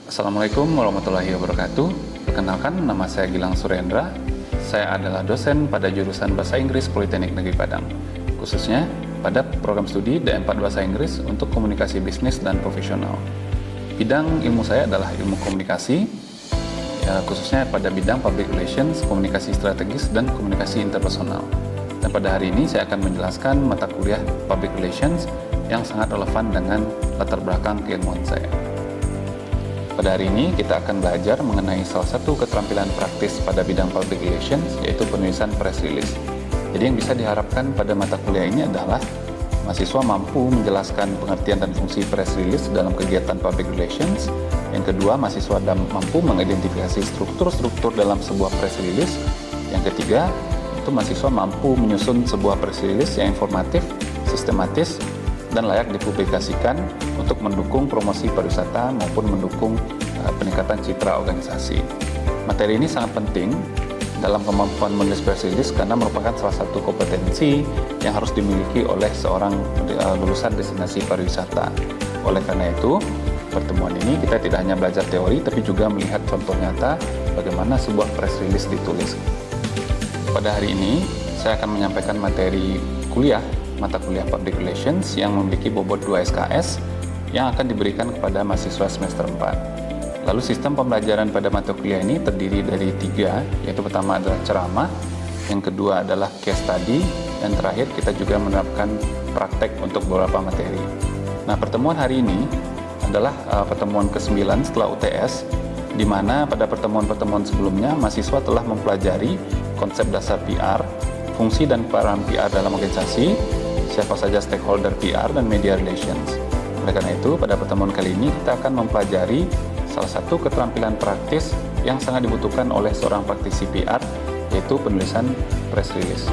Assalamualaikum warahmatullahi wabarakatuh. Perkenalkan, nama saya Gilang Surendra. Saya adalah dosen pada jurusan Bahasa Inggris Politeknik Negeri Padang, khususnya pada program studi D4 Bahasa Inggris untuk komunikasi bisnis dan profesional. Bidang ilmu saya adalah ilmu komunikasi, khususnya pada bidang public relations, komunikasi strategis, dan komunikasi interpersonal. Dan pada hari ini saya akan menjelaskan mata kuliah public relations yang sangat relevan dengan latar belakang keilmuan saya. Pada hari ini kita akan belajar mengenai salah satu keterampilan praktis pada bidang public relations, yaitu penulisan press release. Jadi yang bisa diharapkan pada mata kuliah ini adalah mahasiswa mampu menjelaskan pengertian dan fungsi press release dalam kegiatan public relations. Yang kedua, mahasiswa mampu mengidentifikasi struktur-struktur dalam sebuah press release. Yang ketiga, itu mahasiswa mampu menyusun sebuah press release yang informatif, sistematis, dan layak dipublikasikan untuk mendukung promosi pariwisata maupun mendukung peningkatan citra organisasi. Materi ini sangat penting dalam kemampuan menulis press release karena merupakan salah satu kompetensi yang harus dimiliki oleh seorang lulusan destinasi pariwisata. Oleh karena itu, pertemuan ini kita tidak hanya belajar teori tapi juga melihat contoh nyata bagaimana sebuah press release ditulis. Pada hari ini, saya akan menyampaikan materi mata kuliah Public Relations yang memiliki bobot 2 SKS yang akan diberikan kepada mahasiswa semester 4. Lalu sistem pembelajaran pada mata kuliah ini terdiri dari 3, yaitu pertama adalah ceramah, yang kedua adalah case study, dan terakhir kita juga menerapkan praktek untuk beberapa materi. Nah, pertemuan hari ini adalah pertemuan ke-9 setelah UTS, di mana pada pertemuan-pertemuan sebelumnya mahasiswa telah mempelajari konsep dasar PR, fungsi dan peran PR dalam organisasi, siapa saja stakeholder PR dan media relations. Oleh karena itu, pada pertemuan kali ini kita akan mempelajari salah satu keterampilan praktis yang sangat dibutuhkan oleh seorang praktisi PR, yaitu penulisan press release.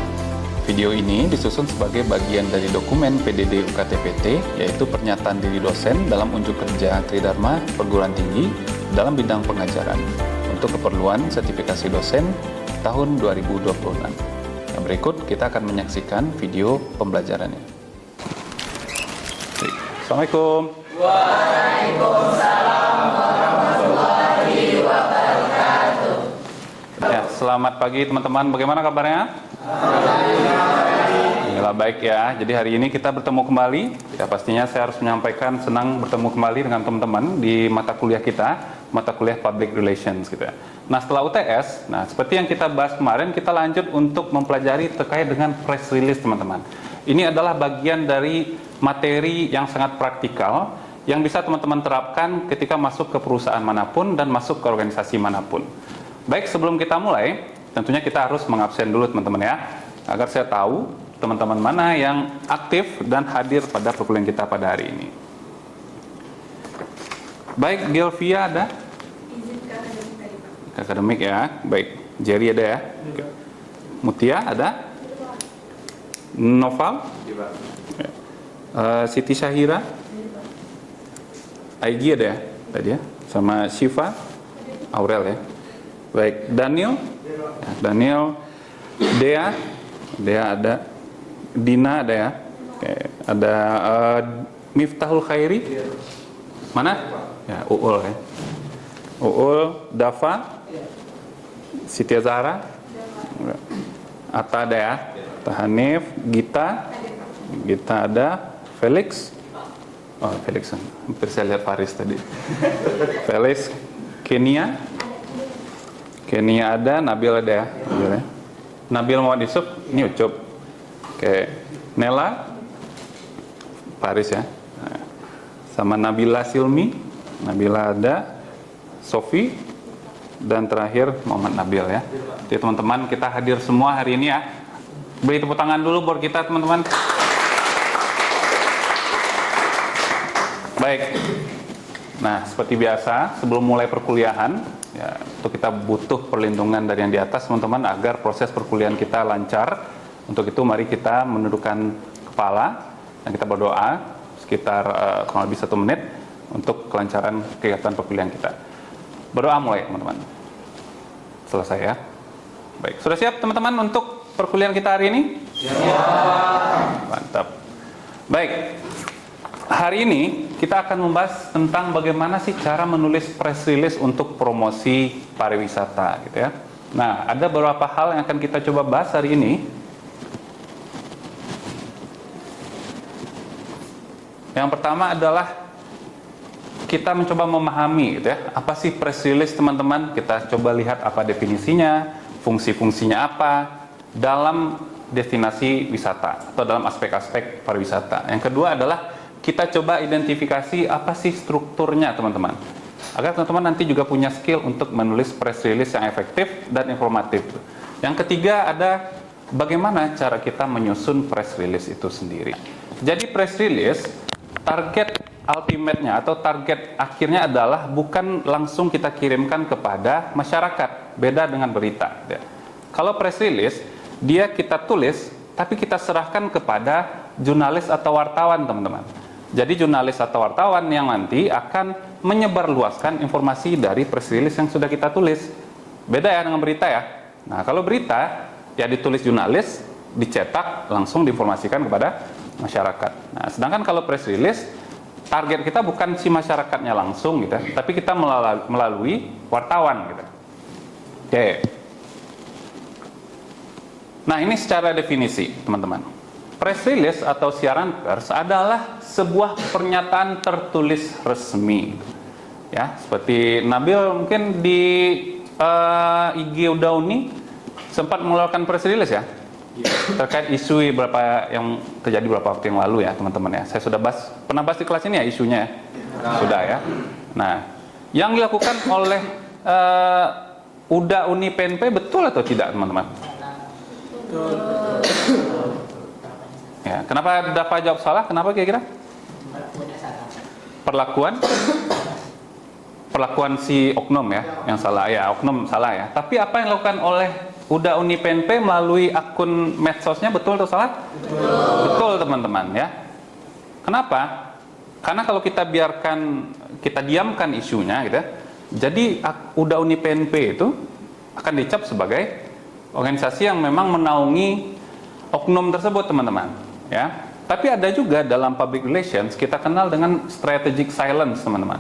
Video ini disusun sebagai bagian dari dokumen PDD UKT-PT, yaitu pernyataan diri dosen dalam unjuk kerja Tridharma Perguruan Tinggi dalam bidang pengajaran untuk keperluan sertifikasi dosen tahun 2026. Nah, berikut kita akan menyaksikan video pembelajarannya. Assalamualaikum. Waalaikumsalam warahmatullahi wabarakatuh. Ya, selamat pagi teman-teman. Bagaimana kabarnya? Alhamdulillah baik ya. Jadi hari ini kita bertemu kembali. Ya, pastinya saya harus menyampaikan senang bertemu kembali dengan teman-teman di mata kuliah kita, mata kuliah Public Relations gitu ya. Nah, setelah UTS, seperti yang kita bahas kemarin, kita lanjut untuk mempelajari terkait dengan press release, teman-teman. Ini adalah bagian dari materi yang sangat praktikal yang bisa teman-teman terapkan ketika masuk ke perusahaan manapun dan masuk ke organisasi manapun. Baik, sebelum kita mulai, tentunya kita harus mengabsen dulu, teman-teman ya, agar saya tahu teman-teman mana yang aktif dan hadir pada perkuliahan kita pada hari ini. Baik, Gelvia ada? Akademik ya, baik. Jerry ada ya? Mutia ada? Noval? Siti Syahira? Aigi ada ya? Tadi ya? Sama Syifa? Aurel ya? Baik, Daniel? Ya, Daniel. Dea? Dea ada. Dina ada ya? Oke. Ada Miftahul Khairi? Mana? Ya, Uul ya. Uul, Dafa? Siti Zahra? Atta ada ya? Hanif, Gita? Gita ada. Felix? Oh, Felix. Hampir saya lihat Faris tadi. Felix. Kenia? Kenia ada. Nabil ada ya? Nabil Muhammad Yusuf? Ini Ucup. Oke. Nela? Faris ya? Sama Nabila Silmi? Nabila ada. Sofi? Dan terakhir Muhammad Nabil ya. Jadi teman-teman, kita hadir semua hari ini ya. Beri tepuk tangan dulu buat kita teman-teman. Baik. Nah, seperti biasa sebelum mulai perkuliahan ya, untuk kita butuh perlindungan dari yang di atas teman-teman agar proses perkuliahan kita lancar. Untuk itu mari kita menundukkan kepala dan kita berdoa sekitar kurang lebih 1 menit untuk kelancaran kegiatan perkuliahan kita. Berdoa mulai teman-teman. Selesai ya. Baik, sudah siap teman-teman untuk perkuliahan kita hari ini? Ya. Mantap. Baik. Hari ini kita akan membahas tentang bagaimana sih cara menulis press release untuk promosi pariwisata gitu ya. Nah, ada beberapa hal yang akan kita coba bahas hari ini. Yang pertama adalah kita mencoba memahami gitu ya, apa sih press release teman-teman. Kita coba lihat apa definisinya, fungsi-fungsinya apa dalam destinasi wisata atau dalam aspek-aspek pariwisata. Yang kedua adalah kita coba identifikasi apa sih strukturnya teman-teman, agar teman-teman nanti juga punya skill untuk menulis press release yang efektif dan informatif. Yang ketiga ada bagaimana cara kita menyusun press release itu sendiri. Jadi press release, target ultimate-nya atau target akhirnya adalah bukan langsung kita kirimkan kepada masyarakat, beda dengan berita. Kalau press release, dia kita tulis, tapi kita serahkan kepada jurnalis atau wartawan teman-teman. Jadi jurnalis atau wartawan yang nanti akan menyebarluaskan informasi dari press release yang sudah kita tulis. Beda ya dengan berita ya. Nah, kalau berita ya ditulis jurnalis, dicetak, langsung diinformasikan kepada masyarakat. Nah, sedangkan kalau press release, target kita bukan si masyarakatnya langsung gitu, tapi kita melalui wartawan gitu. Oke. Nah, ini secara definisi, teman-teman. Press release atau siaran pers adalah sebuah pernyataan tertulis resmi. Ya, seperti Nabil mungkin di IG Udauni sempat mengeluarkan press release ya, terkait isu yang terjadi beberapa waktu yang lalu ya, teman-teman ya. Saya sudah pernah bahas di kelas ini ya isunya ya? Sudah ya. Nah, yang dilakukan oleh Uda Uni PNP betul atau tidak, teman-teman? Ya, kenapa Dafa jawab salah? Kenapa kira-kira? Perlakuan si oknum ya, yang salah ya, oknum salah ya. Tapi apa yang dilakukan oleh Uda Uni PNP melalui akun medsosnya betul atau salah? Betul teman-teman ya. Kenapa? Karena kalau kita diamkan isunya gitu, jadi Uda Uni PNP itu akan dicap sebagai organisasi yang memang menaungi oknum tersebut teman-teman. Ya, tapi ada juga dalam public relations kita kenal dengan strategic silence teman-teman.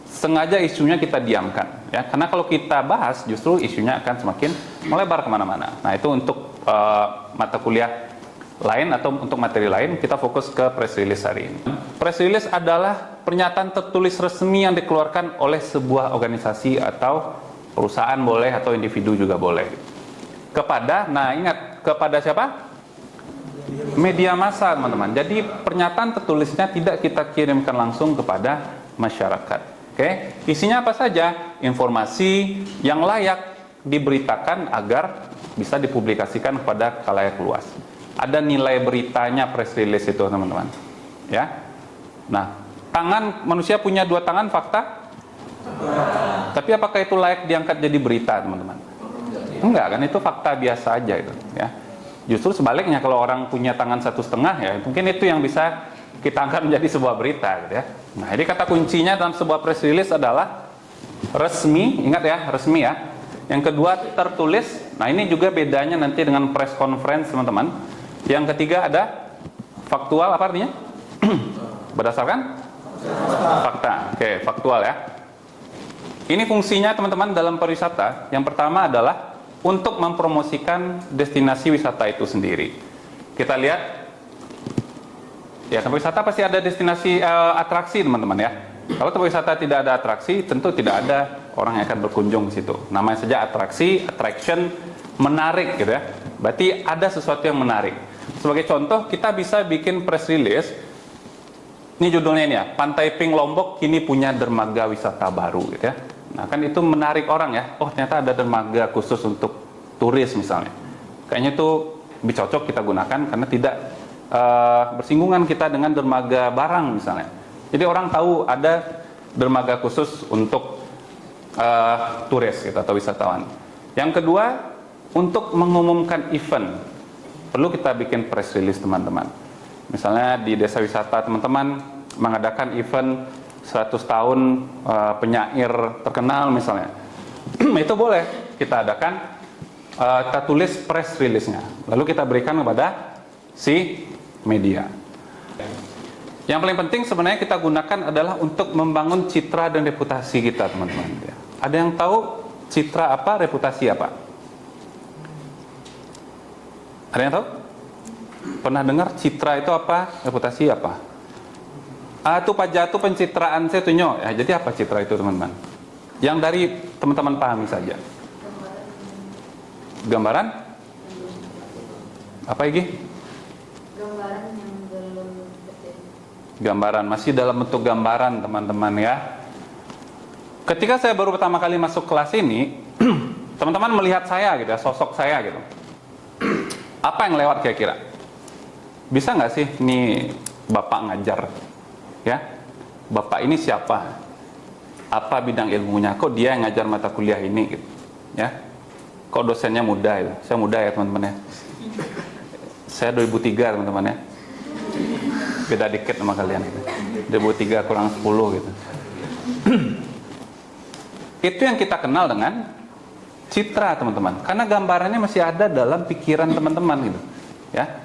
Sengaja isunya kita diamkan, ya, karena kalau kita bahas justru isunya akan semakin melebar kemana-mana. Nah, itu untuk mata kuliah lain atau untuk materi lain kita fokus ke press release hari ini. Press release adalah pernyataan tertulis resmi yang dikeluarkan oleh sebuah organisasi atau perusahaan boleh atau individu juga boleh. Nah ingat, kepada siapa? Media massa teman-teman. Jadi pernyataan tertulisnya tidak kita kirimkan langsung kepada masyarakat. Oke, isinya apa saja? Informasi yang layak diberitakan agar bisa dipublikasikan kepada khalayak luas. Ada nilai beritanya press release itu teman-teman. Ya. Nah, manusia punya dua tangan, fakta. Tapi apakah itu layak diangkat jadi berita teman-teman? Enggak kan, itu fakta biasa aja itu. Ya. Justru sebaliknya, kalau orang punya tangan 1,5 ya, mungkin itu yang bisa kita angkat menjadi sebuah berita gitu ya. Nah, jadi kata kuncinya dalam sebuah press release adalah resmi, ingat ya, resmi ya. Yang kedua tertulis. Nah, ini juga bedanya nanti dengan press conference teman-teman. Yang ketiga ada faktual, apa artinya? Berdasarkan fakta. Oke, faktual ya. Ini fungsinya teman-teman dalam pariwisata. Yang pertama adalah untuk mempromosikan destinasi wisata itu sendiri. Kita lihat, ya, tempat wisata pasti ada destinasi atraksi teman-teman ya. Kalau tempat wisata tidak ada atraksi, tentu tidak ada orang yang akan berkunjung ke situ. Namanya saja atraksi, attraction, menarik gitu ya. Berarti ada sesuatu yang menarik. Sebagai contoh, kita bisa bikin press release. Ini judulnya ini ya, Pantai Pink Lombok kini punya dermaga wisata baru gitu ya. Nah, kan itu menarik orang ya. Oh, ternyata ada dermaga khusus untuk turis misalnya. Kayaknya itu lebih cocok kita gunakan karena tidak bersinggungan kita dengan dermaga barang misalnya. Jadi orang tahu ada dermaga khusus untuk turis gitu, atau wisatawan. Yang kedua, untuk mengumumkan event, perlu kita bikin press release teman-teman. Misalnya di desa wisata teman-teman mengadakan event 100 tahun penyair terkenal misalnya. Itu boleh kita adakan, kita tulis press release-nya, lalu kita berikan kepada si media. Yang paling penting sebenarnya kita gunakan adalah untuk membangun citra dan reputasi kita, teman-teman. Ada yang tahu citra apa, reputasi apa? Ada yang tahu? Pernah dengar citra itu apa, reputasi apa? Itu pajak itu pencitraan saya tunjuk. Ya, jadi apa citra itu, teman-teman? Yang dari teman-teman pahami saja. Gambaran? Apa lagi? Gambaran yang belum detail. Gambaran, masih dalam bentuk gambaran, teman-teman ya. Ketika saya baru pertama kali masuk kelas ini, teman-teman melihat saya gitu ya, sosok saya gitu. Apa yang lewat kira-kira? Bisa nggak sih ini Bapak ngajar? Ya, Bapak ini siapa? Apa bidang ilmunya? Kok dia yang ngajar mata kuliah ini gitu? Ya, kok dosennya muda itu? Saya muda ya teman-teman ya. Saya 2003 teman-teman ya. Beda dikit sama kalian gitu. 2003 kurang 10 gitu. Itu yang kita kenal dengan citra, teman-teman. Karena gambarannya masih ada dalam pikiran teman-teman gitu. Ya.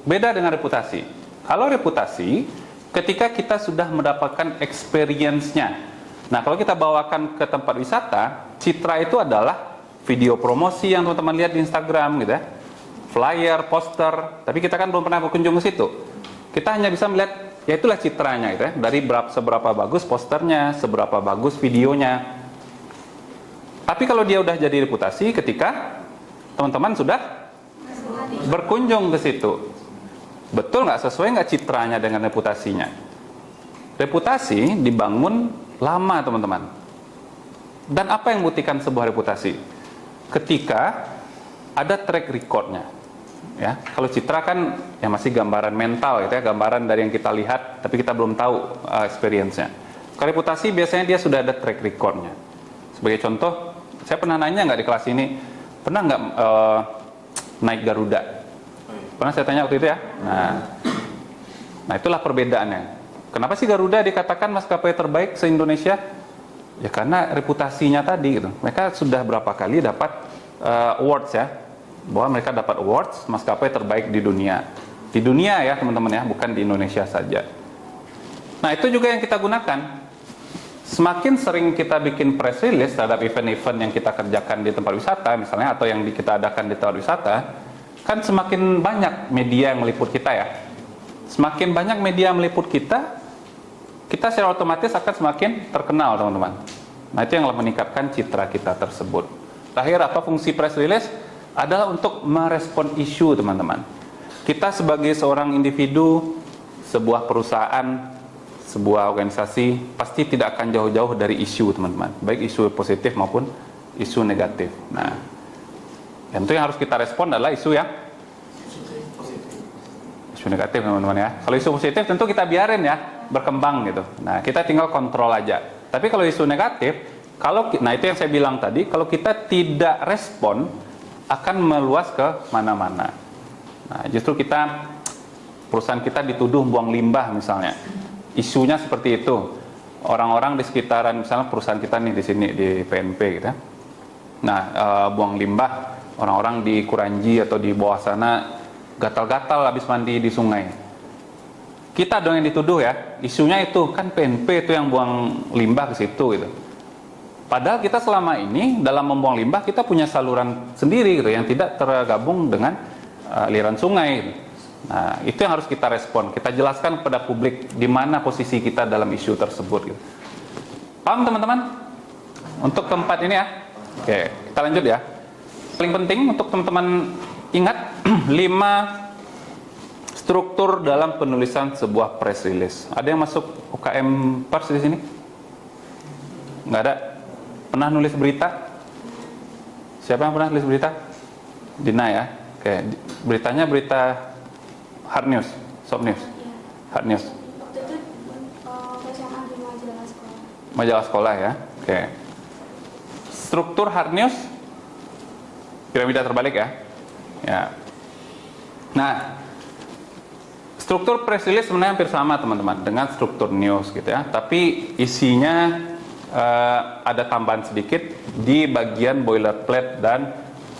Beda dengan reputasi. Kalau reputasi, ketika kita sudah mendapatkan experience-nya. Nah, kalau kita bawakan ke tempat wisata, citra itu adalah video promosi yang teman-teman lihat di Instagram gitu ya. Flyer, poster, tapi kita kan belum pernah berkunjung ke situ. Kita hanya bisa melihat, ya itulah citranya gitu ya. Dari seberapa bagus posternya, seberapa bagus videonya. Tapi kalau dia udah jadi reputasi ketika teman-teman sudah berkunjung ke situ. Betul nggak, sesuai nggak citranya dengan reputasinya? Reputasi dibangun lama, teman-teman. Dan apa yang membuktikan sebuah reputasi? Ketika ada track recordnya. Ya, kalau citra kan ya masih gambaran mental gitu ya, gambaran dari yang kita lihat, tapi kita belum tahu experience-nya. Kalau reputasi biasanya dia sudah ada track recordnya. Sebagai contoh, saya pernah nanya nggak di kelas ini, pernah nggak naik Garuda? Pernah saya tanya waktu itu ya. Nah itulah perbedaannya. Kenapa sih Garuda dikatakan maskapai terbaik se-Indonesia? Ya karena reputasinya tadi gitu. Mereka sudah berapa kali dapat awards ya, bahwa mereka dapat awards maskapai terbaik di dunia. Di dunia ya teman-teman ya, bukan di Indonesia saja. Nah itu juga yang kita gunakan. Semakin sering kita bikin press release terhadap event-event yang kita kerjakan di tempat wisata misalnya, atau yang kita adakan di tempat wisata, kan semakin banyak media yang meliput kita ya. Semakin banyak media meliput kita secara otomatis akan semakin terkenal, teman-teman. Nah itu yang meningkatkan citra kita tersebut. Terakhir, apa fungsi press release? Adalah untuk merespon isu, teman-teman. Kita sebagai seorang individu, sebuah perusahaan, sebuah organisasi pasti tidak akan jauh-jauh dari isu, teman-teman. Baik isu positif maupun isu negatif. Nah, tentu yang harus kita respon adalah isu yang isu negatif, teman-teman ya. Kalau isu positif tentu kita biarin ya berkembang gitu. Nah, kita tinggal kontrol aja. Tapi kalau isu negatif, nah itu yang saya bilang tadi, kalau kita tidak respon akan meluas ke mana-mana. Nah, justru perusahaan kita dituduh buang limbah misalnya. Isunya seperti itu. Orang-orang di sekitaran misalnya perusahaan kita nih di sini di PNP gitu. Nah, buang limbah, orang-orang di Kuranji atau di bawah sana gatal-gatal habis mandi di sungai. Kita dong yang dituduh ya. Isunya itu kan PNP itu yang buang limbah ke situ gitu. Padahal kita selama ini dalam membuang limbah kita punya saluran sendiri gitu yang tidak tergabung dengan aliran sungai gitu. Nah, itu yang harus kita respon. Kita jelaskan kepada publik di mana posisi kita dalam isu tersebut gitu. Paham teman-teman? Untuk keempat ini ya. Oke, kita lanjut ya. Paling penting untuk teman-teman ingat 5 struktur dalam penulisan sebuah press release. Ada yang masuk UKM Pers di sini? Nggak ada? Pernah nulis berita? Siapa yang pernah nulis berita? Dina ya. Oke, beritanya berita hard news, soft news, hard news. Waktu itu persiapan di majalah sekolah. Majalah sekolah ya. Oke. Struktur hard news, piramida terbalik ya. Ya. Nah, struktur press release sebenarnya hampir sama teman-teman dengan struktur news gitu ya. Tapi isinya ada tambahan sedikit di bagian boilerplate dan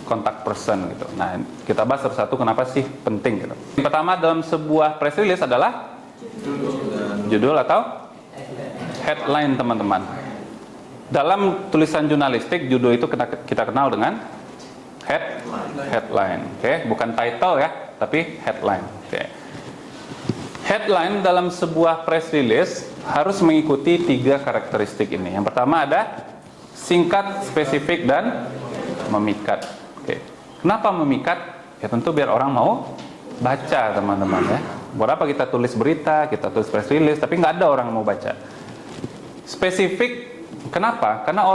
contact person gitu. Nah, kita bahas satu-satu kenapa sih penting gitu. Yang pertama dalam sebuah press release adalah Judul atau headline, teman-teman. Dalam tulisan jurnalistik, judul itu kita kenal dengan headline. Oke, bukan title ya, tapi headline. Oke. Headline dalam sebuah press release harus mengikuti 3 karakteristik ini. Yang pertama ada singkat, spesifik, dan memikat. Oke. Kenapa memikat? Ya tentu biar orang mau baca, teman-teman ya. Berapa kita tulis berita, kita tulis press release, tapi nggak ada orang mau baca. Spesifik, kenapa? Karena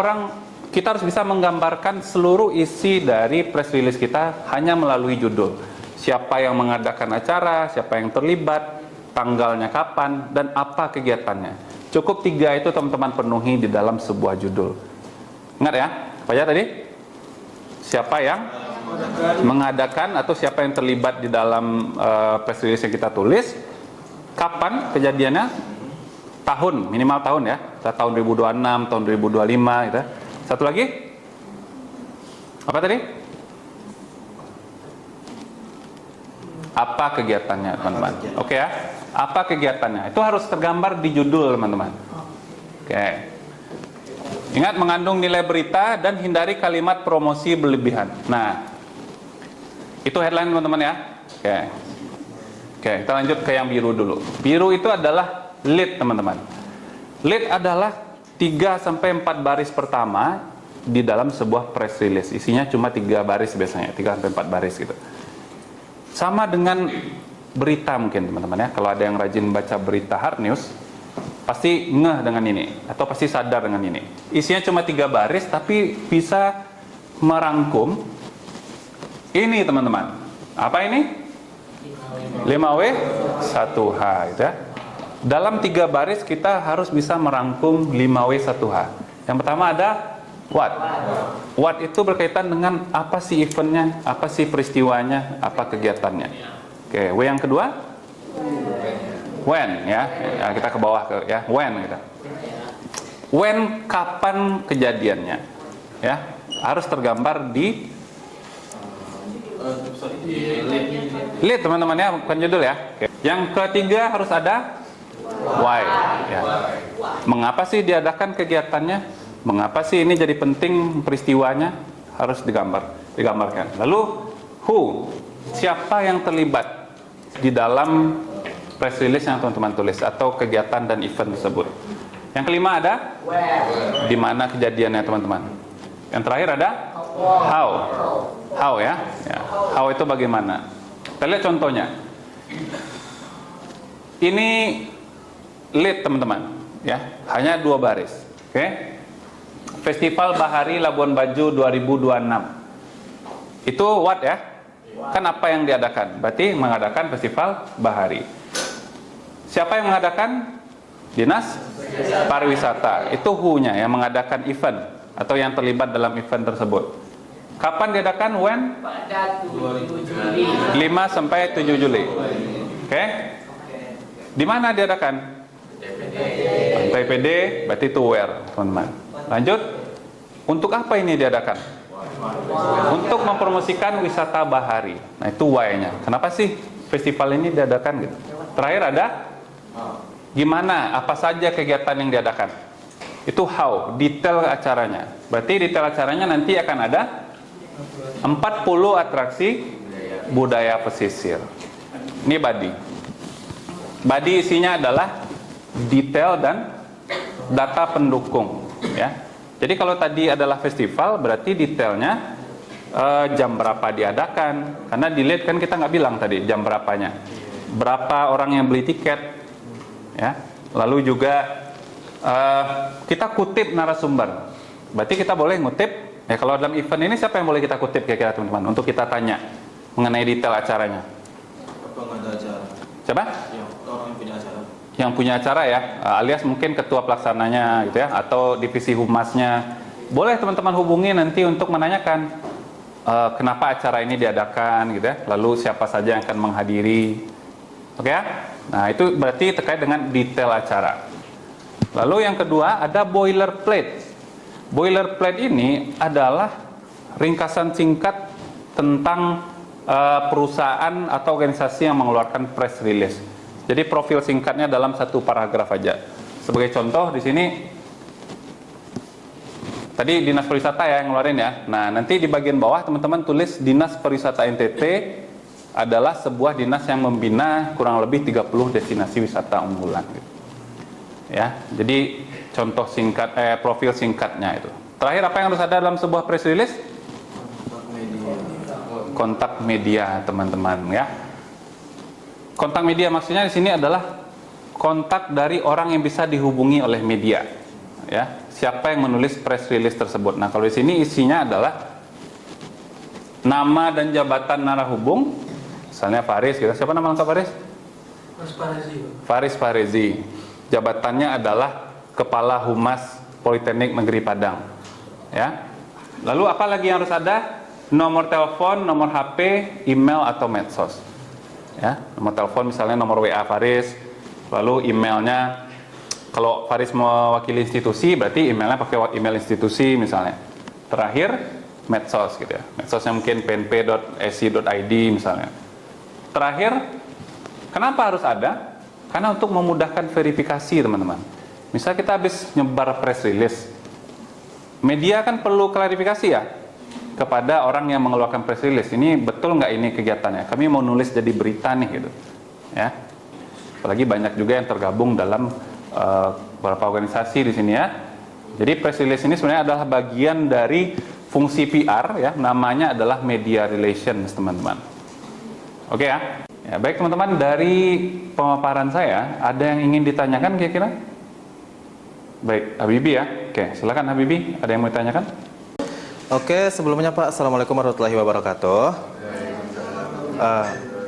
kita harus bisa menggambarkan seluruh isi dari press release kita hanya melalui judul. Siapa yang mengadakan acara, siapa yang terlibat, tanggalnya kapan, dan apa kegiatannya. Cukup 3 itu teman-teman penuhi di dalam sebuah judul. Ingat ya, apa aja tadi? Siapa yang mengadakan atau siapa yang terlibat di dalam press release yang kita tulis, kapan kejadiannya, tahun, minimal tahun ya, tahun 2026, tahun 2025 gitu. Satu lagi, apa tadi? Apa kegiatannya, teman-teman? Oke ya, apa kegiatannya? Itu harus tergambar di judul, teman-teman. Oke. Ingat, mengandung nilai berita dan hindari kalimat promosi berlebihan. Nah, itu headline, teman-teman ya. Oke. Oke, kita lanjut ke yang biru dulu. Biru itu adalah lead, teman-teman. Lead adalah 3-4 baris pertama di dalam sebuah press release. Isinya cuma 3 baris biasanya, 3-4 baris gitu. Sama dengan berita mungkin, teman-teman ya. Kalau ada yang rajin baca berita hard news, pasti ngeh dengan ini, atau pasti sadar dengan ini. Isinya cuma 3 baris, tapi bisa merangkum ini, teman-teman. Apa ini? 5W1H gitu ya. Dalam 3 baris kita harus bisa merangkum 5W1H. Yang pertama ada what. What itu berkaitan dengan apa sih eventnya, apa sih peristiwanya, apa kegiatannya. Oke, W yang kedua when ya. Ya, kita ke bawah ke ya, when gitu. When, kapan kejadiannya. Ya, harus tergambar di lead, teman-teman ya, bukan judul ya. Oke. Yang ketiga harus ada why ya. Mengapa sih diadakan kegiatannya? Mengapa sih ini jadi penting peristiwanya? Harus digambarkan. Lalu who, siapa yang terlibat di dalam press release yang teman-teman tulis atau kegiatan dan event tersebut. Yang kelima ada di mana kejadiannya, teman-teman. Yang terakhir ada how ya. How itu bagaimana? Kita lihat contohnya. Ini lead, teman-teman ya, hanya 2 baris. Oke. Festival Bahari Labuan Bajo 2026. Itu what ya? Kan apa yang diadakan? Berarti mengadakan festival bahari. Siapa yang mengadakan? Dinas Pariwisata. Itu who-nya yang mengadakan event atau yang terlibat dalam event tersebut. Kapan diadakan? When? Pada 7 Juli. 5 sampai 7 Juli. Oke. Di mana diadakan? TPD, berarti itu where, teman-teman. Lanjut. Untuk apa ini diadakan? Untuk mempromosikan wisata bahari. Nah, itu why-nya. Kenapa sih festival ini diadakan gitu? Terakhir ada gimana, apa saja kegiatan yang diadakan. Itu how, detail acaranya. Berarti detail acaranya nanti akan ada 40 atraksi budaya pesisir. Ini body. Body isinya adalah detail dan data pendukung ya. Jadi kalau tadi adalah festival, berarti detailnya jam berapa diadakan. Karena di lead kan kita nggak bilang tadi jam berapanya. Berapa orang yang beli tiket, ya. Lalu juga kita kutip narasumber. Berarti kita boleh ngutip. Ya kalau dalam event ini siapa yang boleh kita kutip kira-kira, teman-teman? Untuk kita tanya mengenai detail acaranya. Siapa? Orang yang punya acara. Yang punya acara ya, alias mungkin ketua pelaksananya gitu ya, atau divisi humasnya. Boleh teman-teman hubungi nanti untuk menanyakan kenapa acara ini diadakan gitu ya, lalu siapa saja yang akan menghadiri. Oke ya? Nah, itu berarti terkait dengan detail acara. Lalu yang kedua ada boilerplate. Boilerplate ini adalah ringkasan singkat tentang perusahaan atau organisasi yang mengeluarkan press release. Jadi profil singkatnya dalam satu paragraf aja. Sebagai contoh di sini tadi Dinas Pariwisata ya yang ngeluarin ya. Nah, nanti di bagian bawah teman-teman tulis Dinas Pariwisata NTT adalah sebuah dinas yang membina kurang lebih 30 destinasi wisata unggulan gitu. Ya. Jadi contoh singkat profil singkatnya itu. Terakhir apa yang harus ada dalam sebuah press release? Kontak media, teman-teman ya. Kontak media maksudnya di sini adalah kontak dari orang yang bisa dihubungi oleh media. Ya, siapa yang menulis press release tersebut. Nah, kalau di sini isinya adalah nama dan jabatan narahubung. Misalnya Faris, gitu. Siapa nama lengkap Faris? Faris Farezi. Jabatannya adalah Kepala Humas Politeknik Negeri Padang. Ya. Lalu apa lagi yang harus ada? Nomor telepon, nomor HP, email atau medsos. Ya, nomor telepon misalnya nomor WA Faris, lalu emailnya kalau Faris mewakili institusi berarti emailnya pakai email institusi misalnya. Terakhir medsos gitu ya, medsosnya mungkin pnp.si.id misalnya. Terakhir, kenapa harus ada? Karena untuk memudahkan verifikasi teman-teman. Misal kita habis nyebar press release, media kan perlu klarifikasi ya kepada orang yang mengeluarkan press release, ini betul nggak ini kegiatannya, kami mau nulis jadi berita nih gitu ya. Apalagi banyak juga yang tergabung dalam beberapa organisasi di sini ya. Jadi press release ini sebenarnya adalah bagian dari fungsi PR ya, namanya adalah media relations teman-teman. Oke ya. Ya baik teman-teman, dari pemaparan saya ada yang ingin ditanyakan kira-kira? Baik, Habibie ya. Oke, silakan Habibie, ada yang mau ditanyakan? Oke, sebelumnya Pak, Assalamualaikum warahmatullahi wabarakatuh.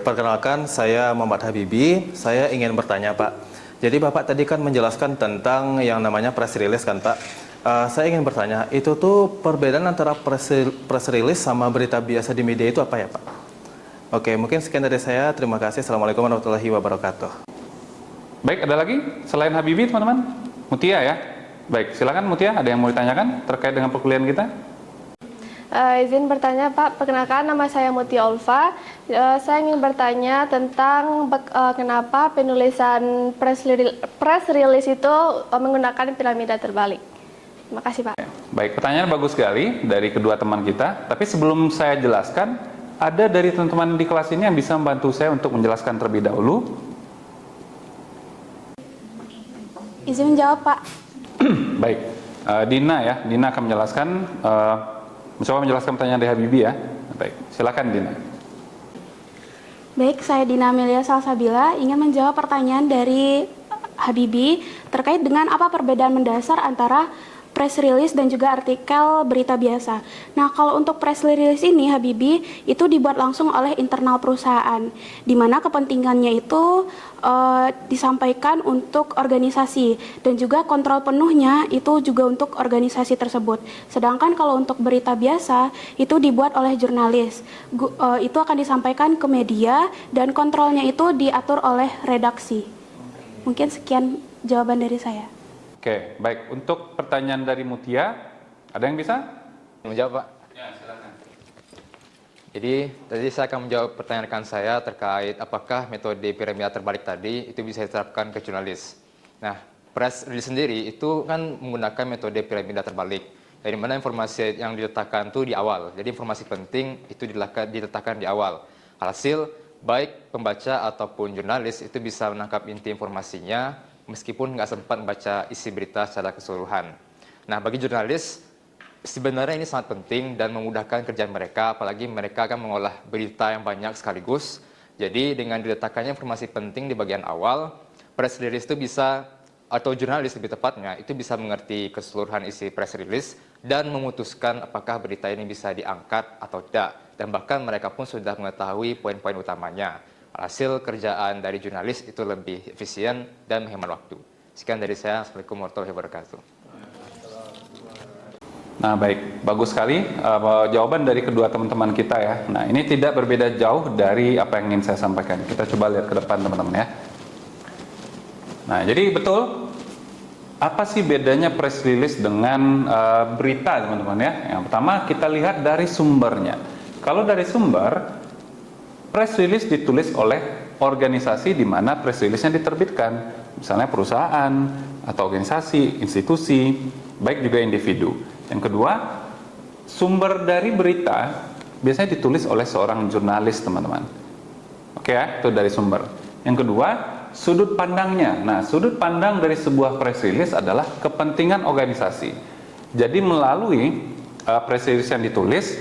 Perkenalkan, saya Muhammad Habibie. Saya ingin bertanya Pak. Jadi Bapak tadi kan menjelaskan tentang yang namanya press release kan Pak. Saya ingin bertanya, itu tuh perbedaan antara press release sama berita biasa di media itu apa ya Pak? Oke, mungkin sekian dari saya. Terima kasih. Assalamualaikum warahmatullahi wabarakatuh. Baik, ada lagi selain Habibie teman-teman? Mutia ya. Baik, silakan Mutia, ada yang mau ditanyakan terkait dengan perkuliahan kita? Izin bertanya Pak, perkenalkan nama saya Mutia Ulfa. Saya ingin bertanya tentang kenapa penulisan press release itu menggunakan piramida terbalik. Terima kasih Pak. Baik, pertanyaan bagus sekali dari kedua teman kita. Tapi sebelum saya jelaskan, ada dari teman-teman di kelas ini yang bisa membantu saya untuk menjelaskan terlebih dahulu? Izin menjawab Pak. Baik, Dina ya, Dina akan menjelaskan. Mencoba menjelaskan pertanyaan dari Habibie ya. Baik, silakan Dina. Baik, saya Dina Amelia Salsabila ingin menjawab pertanyaan dari Habibie terkait dengan apa perbedaan mendasar antara press release dan juga artikel berita biasa. Nah, kalau untuk press release ini Habibie itu dibuat langsung oleh internal perusahaan, di mana kepentingannya itu disampaikan untuk organisasi dan juga kontrol penuhnya itu juga untuk organisasi tersebut. Sedangkan kalau untuk berita biasa itu dibuat oleh jurnalis, itu akan disampaikan ke media dan kontrolnya itu diatur oleh redaksi. Mungkin sekian jawaban dari saya. Oke, baik. Untuk pertanyaan dari Mutia, ada yang bisa menjawab Pak? Ya, silakan. Jadi tadi saya akan menjawab pertanyaan rekan saya terkait apakah metode piramida terbalik tadi itu bisa diterapkan ke jurnalis. Nah, press release sendiri itu kan menggunakan metode piramida terbalik, dari mana informasi yang diletakkan itu di awal. Jadi informasi penting itu diletakkan di awal. Alhasil baik pembaca ataupun jurnalis itu bisa menangkap inti informasinya meskipun nggak sempat membaca isi berita secara keseluruhan. Nah, bagi jurnalis, sebenarnya ini sangat penting dan memudahkan kerjaan mereka, apalagi mereka akan mengolah berita yang banyak sekaligus. Jadi, dengan diletakkannya informasi penting di bagian awal, press release itu bisa, atau jurnalis lebih tepatnya, itu bisa mengerti keseluruhan isi press release dan memutuskan apakah berita ini bisa diangkat atau tidak. Dan bahkan mereka pun sudah mengetahui poin-poin utamanya. Hasil kerjaan dari jurnalis itu lebih efisien dan menghemat waktu. Sekian dari saya. Assalamualaikum warahmatullahi wabarakatuh. Nah baik, bagus sekali jawaban dari kedua teman-teman kita ya. Nah ini tidak berbeda jauh dari apa yang ingin saya sampaikan. Kita coba lihat ke depan teman-teman ya. Nah jadi betul, apa sih bedanya press release dengan berita teman-teman ya. Yang pertama kita lihat dari sumbernya. Kalau dari sumber, press release ditulis oleh organisasi di mana press release-nya diterbitkan, misalnya perusahaan atau organisasi, institusi, baik juga individu. Yang kedua, sumber dari berita biasanya ditulis oleh seorang jurnalis, teman-teman. Oke ya, itu dari sumber. Yang kedua, sudut pandangnya. Nah, sudut pandang dari sebuah press release adalah kepentingan organisasi. Jadi melalui press release yang ditulis,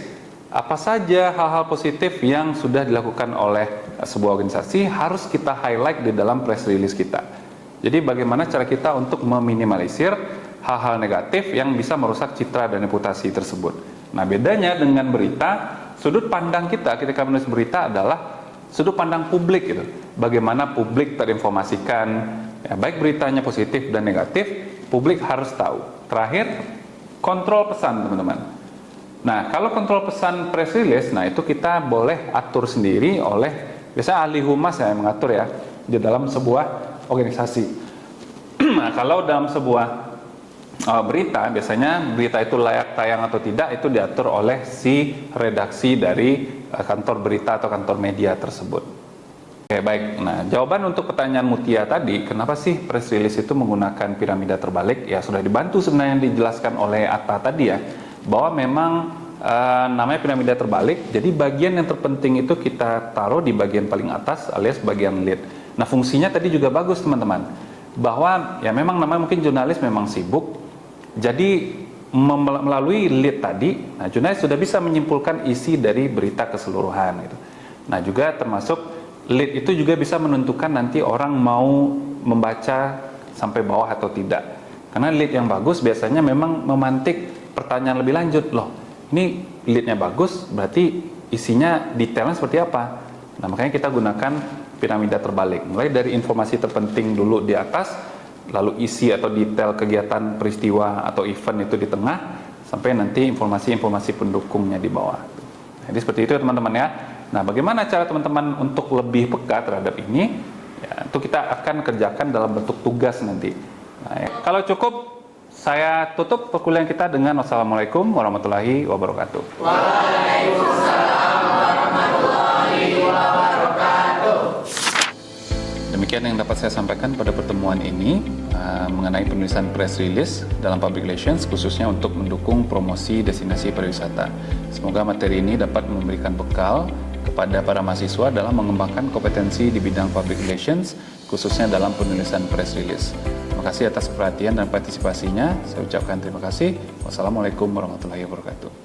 apa saja hal-hal positif yang sudah dilakukan oleh sebuah organisasi harus kita highlight di dalam press release kita. Jadi bagaimana cara kita untuk meminimalisir hal-hal negatif yang bisa merusak citra dan reputasi tersebut. Nah, bedanya dengan berita, sudut pandang kita ketika menulis berita adalah sudut pandang publik gitu. Bagaimana publik terinformasikan, ya, baik beritanya positif dan negatif, publik harus tahu. Terakhir, kontrol pesan, teman-teman. Nah, kalau kontrol pesan press release, nah itu kita boleh atur sendiri oleh, biasanya ahli humas yang mengatur ya, di dalam sebuah organisasi. Nah, kalau dalam sebuah berita, biasanya berita itu layak tayang atau tidak itu diatur oleh si redaksi dari kantor berita atau kantor media tersebut. Oke, baik. Nah, jawaban untuk pertanyaan Mutia tadi, kenapa sih press release itu menggunakan piramida terbalik? Ya, sudah dibantu sebenarnya dijelaskan oleh Atta tadi ya, bahwa memang namanya piramida terbalik, jadi bagian yang terpenting itu kita taruh di bagian paling atas alias bagian lead. Nah, fungsinya tadi juga bagus, teman-teman, bahwa ya memang namanya mungkin jurnalis memang sibuk, jadi melalui lead tadi, nah jurnalis sudah bisa menyimpulkan isi dari berita keseluruhan gitu. Nah, juga termasuk lead itu juga bisa menentukan nanti orang mau membaca sampai bawah atau tidak. Karena lead yang bagus biasanya memang memantik pertanyaan lebih lanjut. Loh, ini leadnya bagus, berarti isinya detailnya seperti apa? Nah, makanya kita gunakan piramida terbalik. Mulai dari informasi terpenting dulu di atas, lalu isi atau detail kegiatan peristiwa atau event itu di tengah, sampai nanti informasi-informasi pendukungnya di bawah. Jadi seperti itu teman-teman ya. Nah, bagaimana cara teman-teman untuk lebih peka terhadap ini? Ya, itu kita akan kerjakan dalam bentuk tugas nanti. Nah, ya. Kalau cukup, saya tutup perkuliahan kita dengan wassalamualaikum warahmatullahi wabarakatuh. Waalaikumsalam warahmatullahi wabarakatuh. Demikian yang dapat saya sampaikan pada pertemuan ini mengenai penulisan press release dalam public relations, khususnya untuk mendukung promosi destinasi pariwisata. Semoga materi ini dapat memberikan bekal kepada para mahasiswa dalam mengembangkan kompetensi di bidang public relations, khususnya dalam penulisan press release. Terima kasih atas perhatian dan partisipasinya. Saya ucapkan terima kasih. Wassalamualaikum warahmatullahi wabarakatuh.